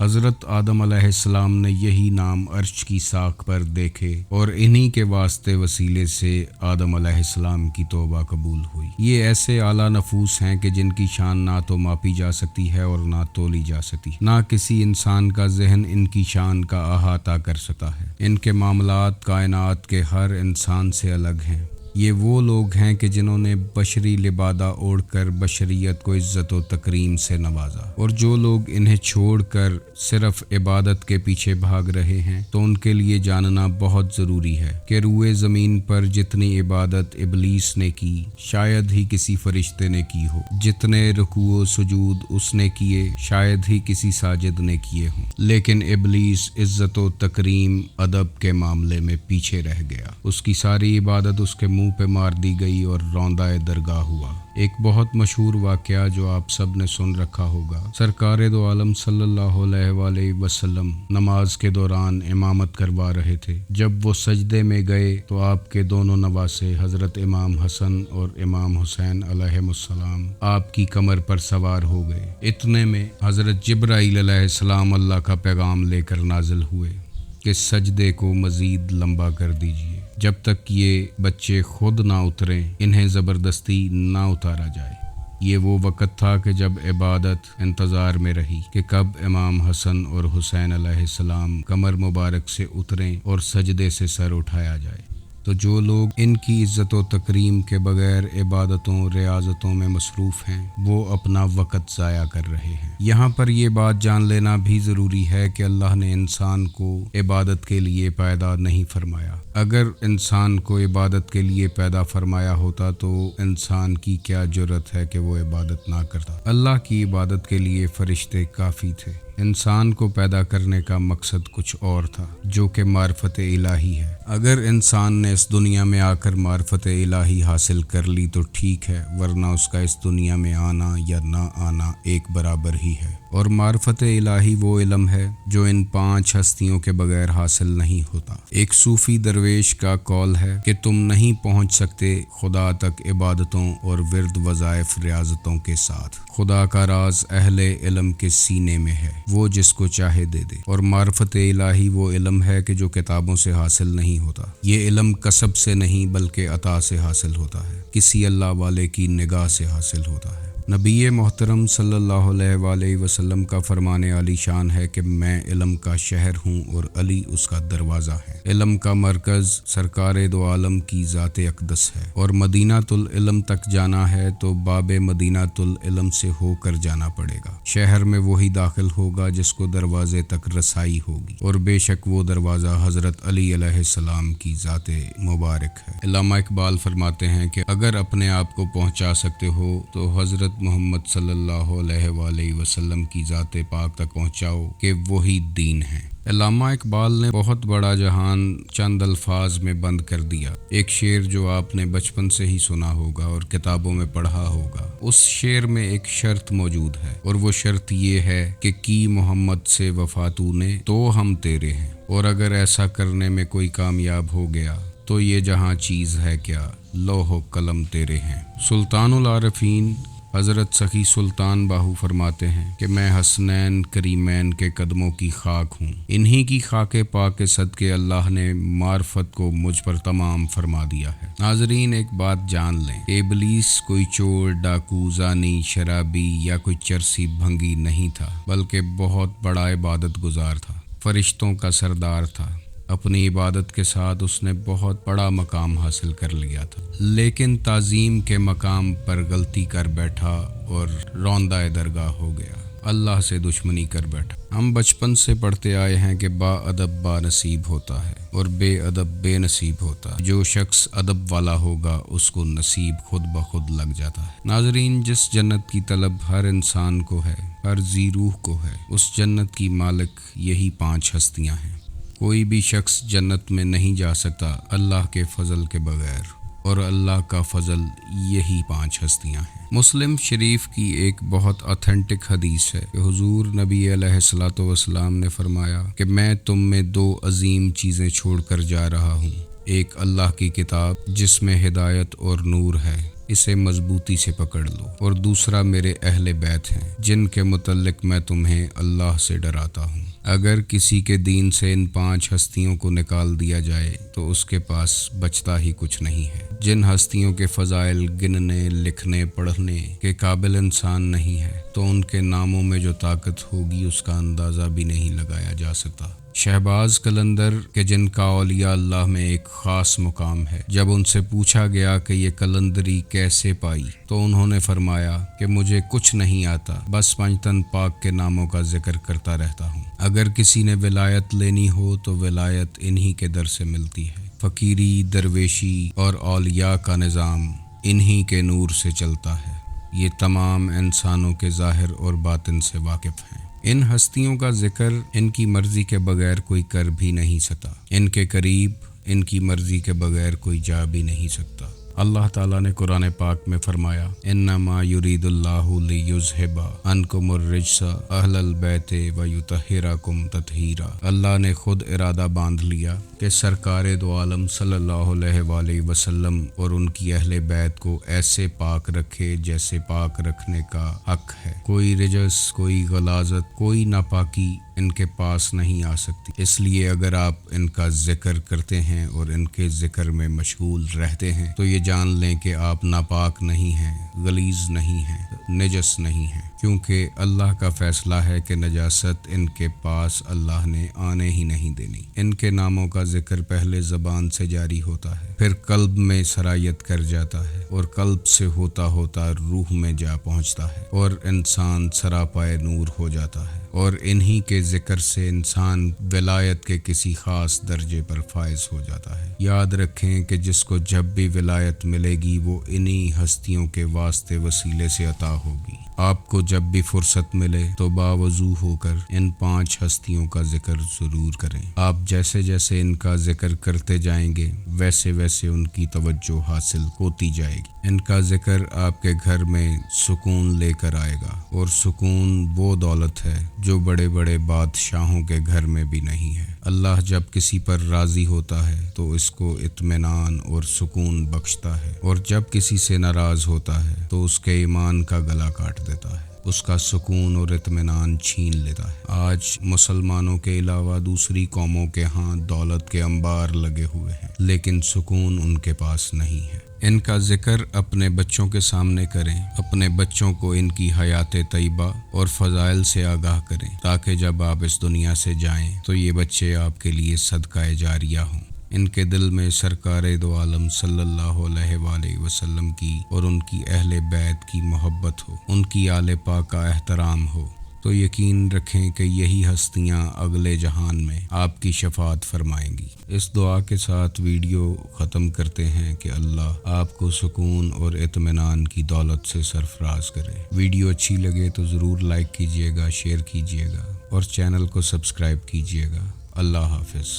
حضرت آدم علیہ السلام نے یہی نام عرش کی ساکھ پر دیکھے اور انہی کے واسطے وسیلے سے آدم علیہ السلام کی توبہ قبول ہوئی۔ یہ ایسے اعلیٰ نفوس ہیں کہ جن کی شان نہ تو ماپی جا سکتی ہے اور نہ تولی جا سکتی، نہ کسی انسان کا ذہن ان کی شان کا احاطہ کر سکتا ہے۔ ان کے معاملات کائنات کے ہر انسان سے الگ ہیں۔ یہ وہ لوگ ہیں کہ جنہوں نے بشری لبادہ اوڑھ کر بشریت کو عزت و تکریم سے نوازا، اور جو لوگ انہیں چھوڑ کر صرف عبادت کے پیچھے بھاگ رہے ہیں تو ان کے لیے جاننا بہت ضروری ہے کہ روئے زمین پر جتنی عبادت ابلیس نے کی شاید ہی کسی فرشتے نے کی ہو، جتنے رکوع و سجود اس نے کیے شاید ہی کسی ساجد نے کیے ہوں، لیکن ابلیس عزت و تکریم ادب کے معاملے میں پیچھے رہ گیا۔ اس کی ساری عبادت اس کے منہ پہ مار دی گئی اور روندہ درگاہ ہوا۔ ایک بہت مشہور واقعہ جو آپ سب نے سن رکھا ہوگا، سرکار دو عالم صلی اللہ علیہ وآلہ وسلم نماز کے دوران امامت کروا رہے تھے۔ جب وہ سجدے میں گئے تو آپ کے دونوں نواسے حضرت امام حسن اور امام حسین علیہ السلام آپ کی کمر پر سوار ہو گئے۔ اتنے میں حضرت جبرائیل علیہ السلام اللہ کا پیغام لے کر نازل ہوئے کہ سجدے کو مزید لمبا کر دیجیے جب تک یہ بچے خود نہ اتریں، انہیں زبردستی نہ اتارا جائے۔ یہ وہ وقت تھا کہ جب عبادت انتظار میں رہی کہ کب امام حسن اور حسین علیہ السلام کمر مبارک سے اتریں اور سجدے سے سر اٹھایا جائے۔ تو جو لوگ ان کی عزت و تکریم کے بغیر عبادتوں ریاضتوں میں مصروف ہیں وہ اپنا وقت ضائع کر رہے ہیں۔ یہاں پر یہ بات جان لینا بھی ضروری ہے کہ اللہ نے انسان کو عبادت کے لیے پیدا نہیں فرمایا۔ اگر انسان کو عبادت کے لیے پیدا فرمایا ہوتا تو انسان کی کیا جرأت ہے کہ وہ عبادت نہ کرتا۔ اللہ کی عبادت کے لیے فرشتے کافی تھے۔ انسان کو پیدا کرنے کا مقصد کچھ اور تھا جو کہ معرفت الہی ہے۔ اگر انسان نے اس دنیا میں آ کر معرفت الہی حاصل کر لی تو ٹھیک ہے، ورنہ اس کا اس دنیا میں آنا یا نہ آنا ایک برابر ہی ہے۔ اور معرفت الہی وہ علم ہے جو ان 5 ہستیوں کے بغیر حاصل نہیں ہوتا۔ ایک صوفی درویش کا قول ہے کہ تم نہیں پہنچ سکتے خدا تک عبادتوں اور ورد وظائف ریاضتوں کے ساتھ۔ خدا کا راز اہل علم کے سینے میں ہے، وہ جس کو چاہے دے دے۔ اور معرفت الہی وہ علم ہے کہ جو کتابوں سے حاصل نہیں ہوتا۔ یہ علم کسب سے نہیں بلکہ عطا سے حاصل ہوتا ہے، کسی اللہ والے کی نگاہ سے حاصل ہوتا ہے۔ نبی محترم صلی اللہ علیہ وآلہ وسلم کا فرمان عالی شان ہے کہ میں علم کا شہر ہوں اور علی اس کا دروازہ ہے۔ علم کا مرکز سرکار دو عالم کی ذات اقدس ہے، اور مدینۃ العلم تک جانا ہے تو باب مدینۃ العلم سے ہو کر جانا پڑے گا۔ شہر میں وہی داخل ہوگا جس کو دروازے تک رسائی ہوگی، اور بے شک وہ دروازہ حضرت علی علیہ السلام کی ذات مبارک ہے۔ علامہ اقبال فرماتے ہیں کہ اگر اپنے آپ کو پہنچا سکتے ہو تو حضرت محمد صلی اللہ علیہ وآلہ وسلم کی ذات پاک تک پہنچاؤ کہ وہی دین ہے۔ علامہ اقبال نے بہت بڑا جہان چند الفاظ میں بند کر دیا۔ ایک شعر جو آپ نے بچپن سے ہی سنا ہوگا اور کتابوں میں پڑھا ہوگا، اس شعر میں ایک شرط موجود ہے، اور وہ شرط یہ ہے کہ کی محمد سے وفا تو نے تو ہم تیرے ہیں، اور اگر ایسا کرنے میں کوئی کامیاب ہو گیا تو یہ جہاں چیز ہے کیا، لوح و قلم تیرے ہیں۔ سلطان العارفین حضرت سخی سلطان باہو فرماتے ہیں کہ میں حسنین کریمین کے قدموں کی خاک ہوں، انہی کی خاک پاک کے صدقے اللہ نے معرفت کو مجھ پر تمام فرما دیا ہے۔ ناظرین ایک بات جان لیں کہ ابلیس کوئی چور، ڈاکو، زانی، شرابی یا کوئی چرسی بھنگی نہیں تھا، بلکہ بہت بڑا عبادت گزار تھا، فرشتوں کا سردار تھا۔ اپنی عبادت کے ساتھ اس نے بہت بڑا مقام حاصل کر لیا تھا، لیکن تعظیم کے مقام پر غلطی کر بیٹھا اور روندہ درگاہ ہو گیا، اللہ سے دشمنی کر بیٹھا۔ ہم بچپن سے پڑھتے آئے ہیں کہ با ادب با نصیب ہوتا ہے اور بے ادب بے نصیب ہوتا ہے۔ جو شخص ادب والا ہوگا اس کو نصیب خود بخود لگ جاتا ہے۔ ناظرین جس جنت کی طلب ہر انسان کو ہے، ہر ذی روح کو ہے، اس جنت کی مالک یہی 5 ہستیاں ہیں۔ کوئی بھی شخص جنت میں نہیں جا سکتا اللہ کے فضل کے بغیر، اور اللہ کا فضل یہی 5 ہستیاں ہیں۔ مسلم شریف کی ایک بہت اتھینٹک حدیث ہے کہ حضور نبی علیہ الصلوۃ والسلام نے فرمایا کہ میں تم میں 2 عظیم چیزیں چھوڑ کر جا رہا ہوں، ایک اللہ کی کتاب جس میں ہدایت اور نور ہے، اسے مضبوطی سے پکڑ لو، اور دوسرا میرے اہل بیت ہیں جن کے متعلق میں تمہیں اللہ سے ڈراتا ہوں۔ اگر کسی کے دین سے ان 5 ہستیوں کو نکال دیا جائے تو اس کے پاس بچتا ہی کچھ نہیں ہے۔ جن ہستیوں کے فضائل گننے، لکھنے، پڑھنے کے قابل انسان نہیں ہے، تو ان کے ناموں میں جو طاقت ہوگی اس کا اندازہ بھی نہیں لگایا جا سکتا۔ شہباز قلندر کے جن کا اولیاء اللہ میں ایک خاص مقام ہے، جب ان سے پوچھا گیا کہ یہ قلندری کیسے پائی تو انہوں نے فرمایا کہ مجھے کچھ نہیں آتا، بس پنجتن پاک کے ناموں کا ذکر کرتا رہتا ہوں۔ اگر کسی نے ولایت لینی ہو تو ولایت انہی کے در سے ملتی ہے۔ فقیری، درویشی اور اولیاء کا نظام انہی کے نور سے چلتا ہے۔ یہ تمام انسانوں کے ظاہر اور باطن سے واقف ہیں۔ ان ہستیوں کا ذکر ان کی مرضی کے بغیر کوئی کر بھی نہیں سکتا، ان کے قریب ان کی مرضی کے بغیر کوئی جا بھی نہیں سکتا۔ اللہ تعالیٰ نے قرآن پاک میں فرمایا، انما یرید اللہ لیذھب عنکم الرجس اہل البیت ویطہرکم تطہیرا۔ اللہ نے خود ارادہ باندھ لیا کہ سرکار دو عالم صلی اللہ علیہ وآلہ وسلم اور ان کی اہل بیت کو ایسے پاک رکھے جیسے پاک رکھنے کا حق ہے۔ کوئی رجس، کوئی غلاظت، کوئی ناپاکی ان کے پاس نہیں آ سکتی۔ اس لیے اگر آپ ان کا ذکر کرتے ہیں اور ان کے ذکر میں مشغول رہتے ہیں تو یہ جان لیں کہ آپ ناپاک نہیں ہیں، غلیظ نہیں ہیں، نجس نہیں ہیں، کیونکہ اللہ کا فیصلہ ہے کہ نجاست ان کے پاس اللہ نے آنے ہی نہیں دینی۔ ان کے ناموں کا ذکر پہلے زبان سے جاری ہوتا ہے، پھر قلب میں سرایت کر جاتا ہے، اور قلب سے ہوتا ہوتا روح میں جا پہنچتا ہے، اور انسان سراپائے نور ہو جاتا ہے، اور انہی کے ذکر سے انسان ولایت کے کسی خاص درجے پر فائز ہو جاتا ہے۔ یاد رکھیں کہ جس کو جب بھی ولایت ملے گی وہ انہی ہستیوں کے واسطے وسیلے سے عطا ہوگی۔ آپ کو جب بھی فرصت ملے تو باوضو ہو کر ان 5 ہستیوں کا ذکر ضرور کریں۔ آپ جیسے جیسے ان کا ذکر کرتے جائیں گے ویسے ویسے ان کی توجہ حاصل ہوتی جائے گی۔ ان کا ذکر آپ کے گھر میں سکون لے کر آئے گا، اور سکون وہ دولت ہے جو بڑے بڑے بادشاہوں کے گھر میں بھی نہیں ہے۔ اللہ جب کسی پر راضی ہوتا ہے تو اس کو اطمینان اور سکون بخشتا ہے، اور جب کسی سے ناراض ہوتا ہے تو اس کے ایمان کا گلا کاٹ دیتا ہے، اس کا سکون اور اطمینان چھین لیتا ہے۔ آج مسلمانوں کے علاوہ دوسری قوموں کے ہاں دولت کے انبار لگے ہوئے ہیں، لیکن سکون ان کے پاس نہیں ہے۔ ان کا ذکر اپنے بچوں کے سامنے کریں، اپنے بچوں کو ان کی حیات طیبہ اور فضائل سے آگاہ کریں، تاکہ جب آپ اس دنیا سے جائیں تو یہ بچے آپ کے لیے صدقہ جاریہ ہوں۔ ان کے دل میں سرکار دو عالم صلی اللہ علیہ وآلہ وسلم کی اور ان کی اہل بیت کی محبت ہو، ان کی آل پاک کا احترام ہو، تو یقین رکھیں کہ یہی ہستیاں اگلے جہان میں آپ کی شفاعت فرمائیں گی۔ اس دعا کے ساتھ ویڈیو ختم کرتے ہیں کہ اللہ آپ کو سکون اور اطمینان کی دولت سے سرفراز کرے۔ ویڈیو اچھی لگے تو ضرور لائک کیجیے گا، شیئر کیجیے گا، اور چینل کو سبسکرائب کیجیے گا۔ اللہ حافظ۔